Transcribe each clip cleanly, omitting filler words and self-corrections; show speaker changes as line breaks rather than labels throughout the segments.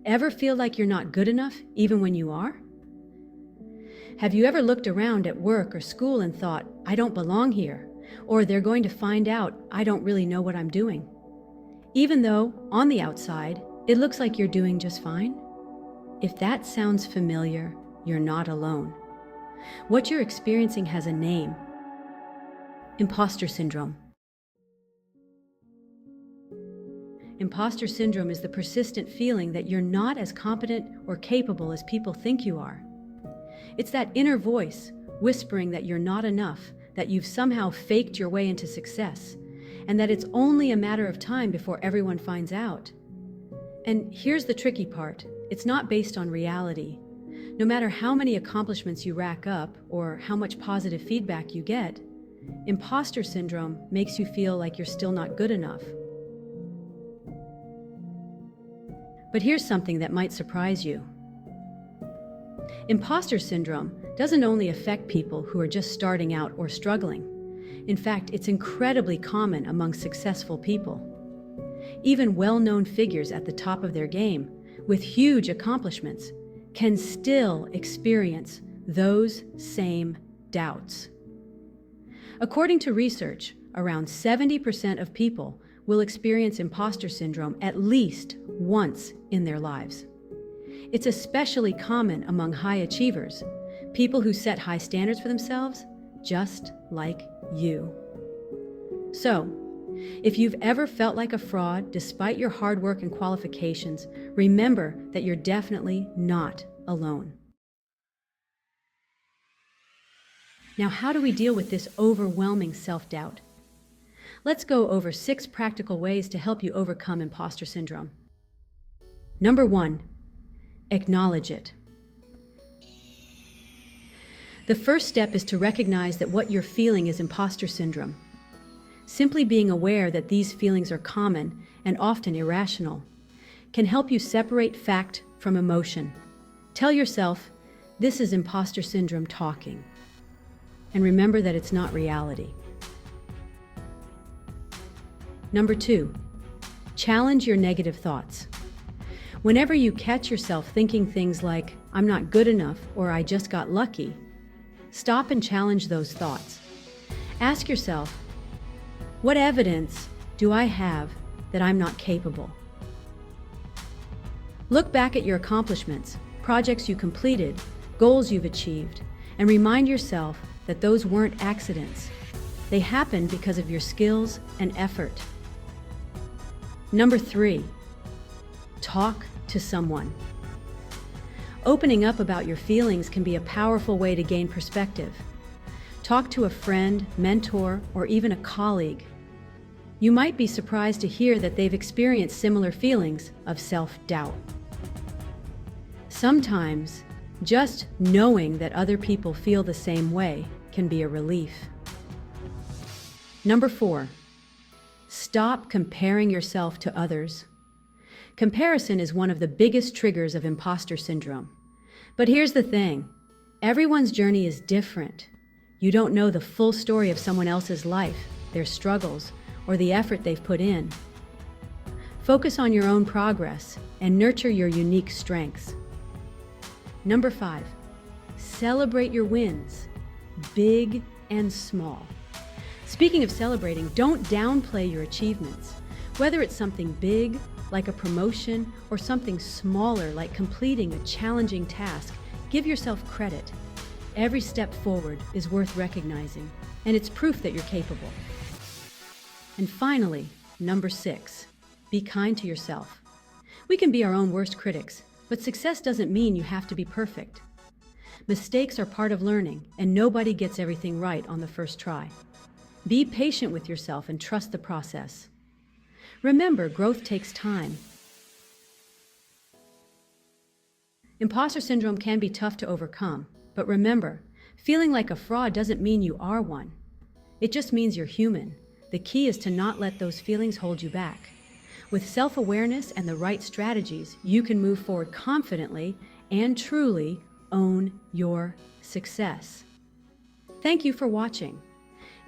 Ever feel like you're not good enough, even when you are? Have you ever looked around at work or school and thought, I don't belong here, or they're going to find out I don't really know what I'm doing? Even though, on the outside, it looks like you're doing just fine? If that sounds familiar, you're not alone. What you're experiencing has a name: imposter syndrome. Imposter syndrome is the persistent feeling that you're not as competent or capable as people think you are. It's that inner voice whispering that you're not enough, that you've somehow faked your way into success, and that it's only a matter of time before everyone finds out. And here's the tricky part: it's not based on reality. No matter how many accomplishments you rack up or how much positive feedback you get, imposter syndrome makes you feel like you're still not good enough. But here's something that might surprise you. Imposter syndrome doesn't only affect people who are just starting out or struggling. In fact, it's incredibly common among successful people. Even well-known figures at the top of their game, with huge accomplishments, can still experience those same doubts. According to research, around 70% of people will experience imposter syndrome at least once in their lives. It's especially common among high achievers, people who set high standards for themselves, just like you. So, if you've ever felt like a fraud despite your hard work and qualifications, remember that you're definitely not alone. Now, how do we deal with this overwhelming self-doubt? Let's go over 6 practical ways to help you overcome imposter syndrome. Number 1, acknowledge it. The first step is to recognize that what you're feeling is imposter syndrome. Simply being aware that these feelings are common and often irrational can help you separate fact from emotion. Tell yourself, this is imposter syndrome talking. And remember that it's not reality. Number 2, challenge your negative thoughts. Whenever you catch yourself thinking things like, I'm not good enough or I just got lucky, stop and challenge those thoughts. Ask yourself, what evidence do I have that I'm not capable? Look back at your accomplishments, projects you completed, goals you've achieved, and remind yourself that those weren't accidents. They happened because of your skills and effort. Number 3, talk to someone. Opening up about your feelings can be a powerful way to gain perspective. Talk to a friend, mentor, or even a colleague. You might be surprised to hear that they've experienced similar feelings of self-doubt. Sometimes, just knowing that other people feel the same way can be a relief. Number 4, stop comparing yourself to others. Comparison is one of the biggest triggers of imposter syndrome. But here's the thing, everyone's journey is different. You don't know the full story of someone else's life, their struggles, or the effort they've put in. Focus on your own progress and nurture your unique strengths. Number 5, celebrate your wins, big and small. Speaking of celebrating, don't downplay your achievements. Whether it's something big, like a promotion, or something smaller, like completing a challenging task, give yourself credit. Every step forward is worth recognizing, and it's proof that you're capable. And finally, number 6, be kind to yourself. We can be our own worst critics, but success doesn't mean you have to be perfect. Mistakes are part of learning, and nobody gets everything right on the first try. Be patient with yourself and trust the process. Remember, growth takes time. Imposter syndrome can be tough to overcome, but remember, feeling like a fraud doesn't mean you are one. It just means you're human. The key is to not let those feelings hold you back. With self-awareness and the right strategies, you can move forward confidently and truly own your success. Thank you for watching.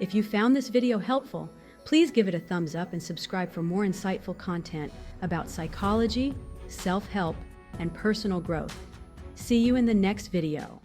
If you found this video helpful, please give it a thumbs up and subscribe for more insightful content about psychology, self-help, and personal growth. See you in the next video.